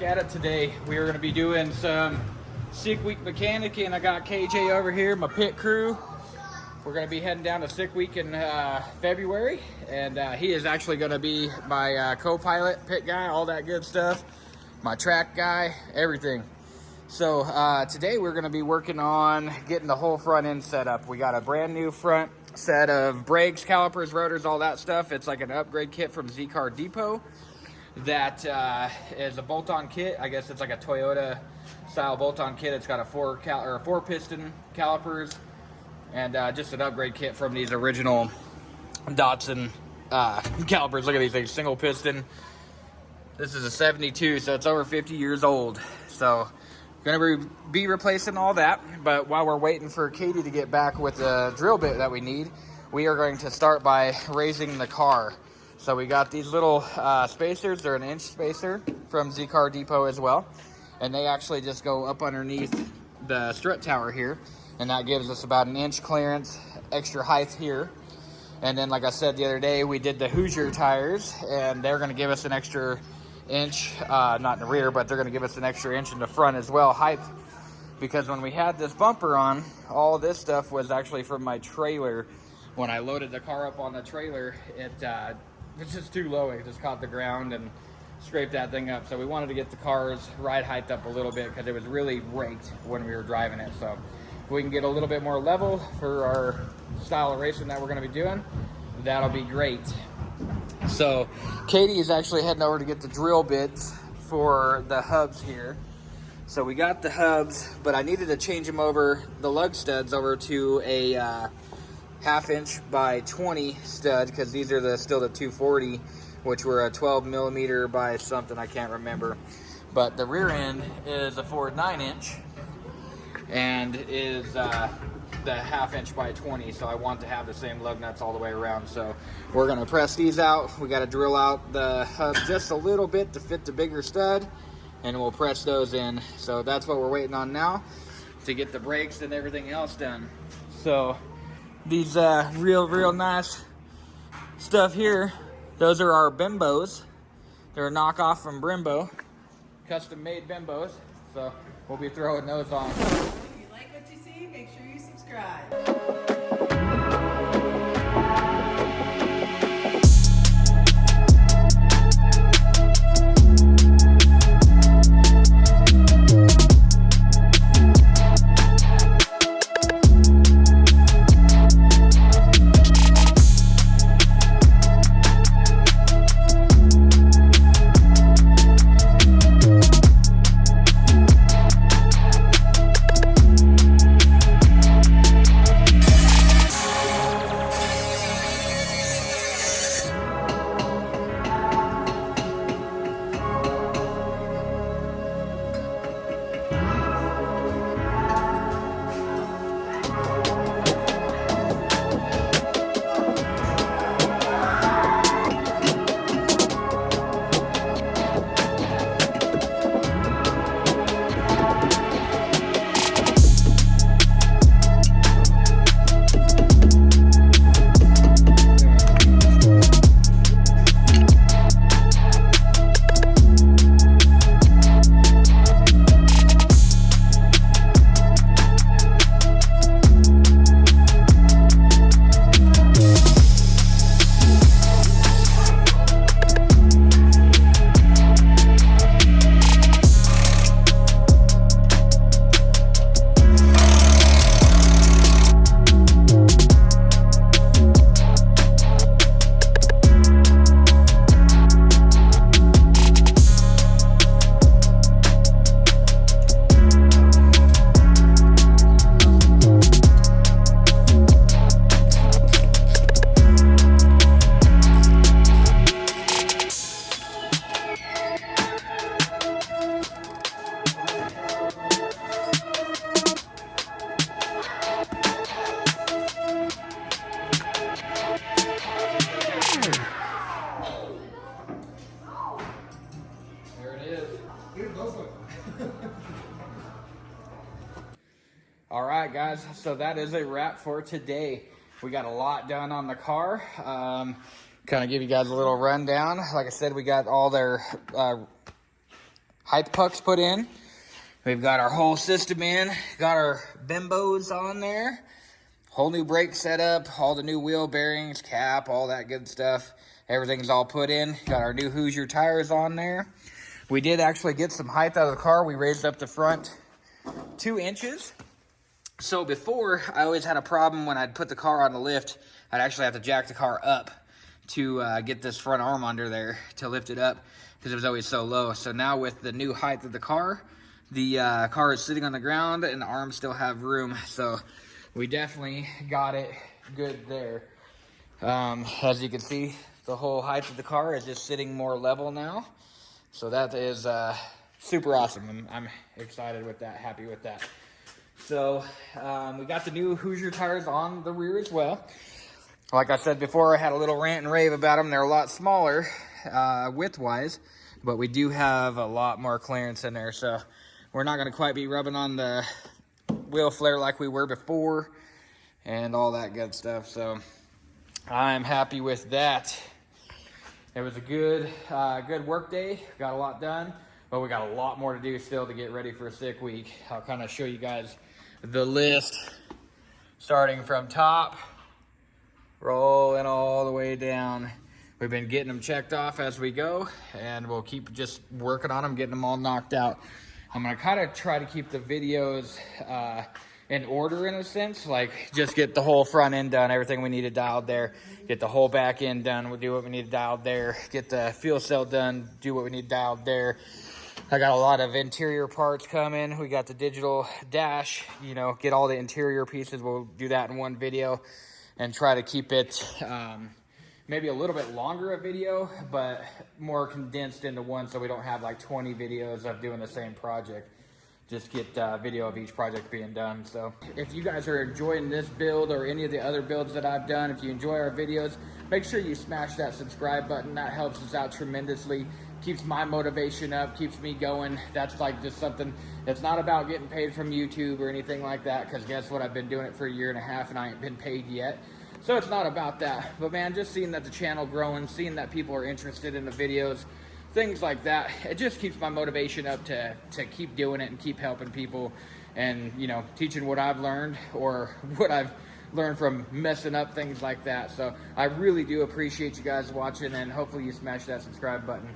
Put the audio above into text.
at it today. We are going to be doing some 6 week mechanicing. I got KJ over here, my pit crew. We're going to be heading down to 6 week in February, and he is actually going to be my co-pilot, pit guy, all that good stuff, my track guy, everything. So today we're going to be working on getting the whole front end set up. We got a brand new front set of brakes, calipers, rotors, all that stuff. It's like an upgrade kit from Z-Car Depot. That is a bolt-on kit. I guess it's like a Toyota style bolt-on kit. It's got a four piston calipers and just an upgrade kit from these original Datsun calipers. Look at these things, single piston. This is a 72, so it's over 50 years old. So gonna be replacing all that. But while we're waiting for Katie to get back with the drill bit that we need, we are going to start by raising the car. So we got these little spacers. They're an inch spacer from Z-Car Depot as well. And they actually just go up underneath the strut tower here. And that gives us about an inch clearance, extra height here. And then, like I said the other day, we did the Hoosier tires. And they're going to give us an extra inch, not in the rear, but they're going to give us an extra inch in the front as well, height. Because when we had this bumper on, all this stuff was actually from my trailer. When I loaded the car up on the trailer, it was just too low. It just caught the ground and scraped that thing up. So we wanted to get the car's ride height up a little bit because it was really raked when we were driving it. So if we can get a little bit more level for our style of racing that we're going to be doing, that'll be great. So Katie is actually heading over to get the drill bits for the hubs here. So we got the hubs, but I needed to change them over, the lug studs over to a 1/2 inch by 20 stud, because these are still the 240, which were a 12 millimeter by something, I can't remember. But the rear end is a 4/9 inch and is the 1/2 inch by 20, so I want to have the same lug nuts all the way around. So we're going to press these out. We got to drill out the hub just a little bit to fit the bigger stud, and we'll press those in. So that's what we're waiting on now to get the brakes and everything else done. So these real nice stuff here, those are our Bimbos. They're a knockoff from Brembo, custom made Bimbos. So we'll be throwing those on. If you like what you see, make sure you subscribe. All right, guys, so that is a wrap for today. We got a lot done on the car. Kind of give you guys a little rundown. Like I said, we got all their height pucks put in. We've got our whole system in. Got our bimbos on there. Whole new brake setup, all the new wheel bearings, cap, all that good stuff. Everything's all put in. Got our new Hoosier tires on there. We did actually get some height out of the car. We raised up the front 2 inches. So before, I always had a problem when I'd put the car on the lift. I'd actually have to jack the car up to get this front arm under there to lift it up because it was always so low. So now with the new height of the car is sitting on the ground and the arms still have room. So we definitely got it good there. As you can see, the whole height of the car is just sitting more level now. So that is super awesome. I'm excited with that, happy with that. So we got the new Hoosier tires on the rear as well. Like I said before, I had a little rant and rave about them. They're a lot smaller width-wise, but we do have a lot more clearance in there. So we're not going to quite be rubbing on the wheel flare like we were before and all that good stuff. So I'm happy with that. It was a good work day. Got a lot done, but we got a lot more to do still to get ready for a sick week. I'll kind of show you guys the list starting from top, rolling all the way down. We've been getting them checked off as we go, and we'll keep just working on them, getting them all knocked out. I'm gonna kind of try to keep the videos in order in a sense, like just get the whole front end done, everything we needed dialed there, get the whole back end done, we'll do what we need dialed there, get the fuel cell done, do what we need dialed there. I got a lot of interior parts coming. We got the digital dash, you know, get all the interior pieces. We'll do that in one video and try to keep it maybe a little bit longer a video, but more condensed into one so we don't have like 20 videos of doing the same project. Just get video of each project being done. So if you guys are enjoying this build or any of the other builds that I've done, if you enjoy our videos, make sure you smash that subscribe button. That helps us out tremendously. Keeps my motivation up, keeps me going. That's like just something that's not about getting paid from YouTube or anything like that, because guess what? I've been doing it for 1.5 years and I ain't been paid yet. So it's not about that. But man, just seeing that the channel growing, seeing that people are interested in the videos, things like that, it just keeps my motivation up to keep doing it and keep helping people and, you know, teaching what I've learned or what I've learned from messing up, things like that. So I really do appreciate you guys watching, and hopefully you smash that subscribe button.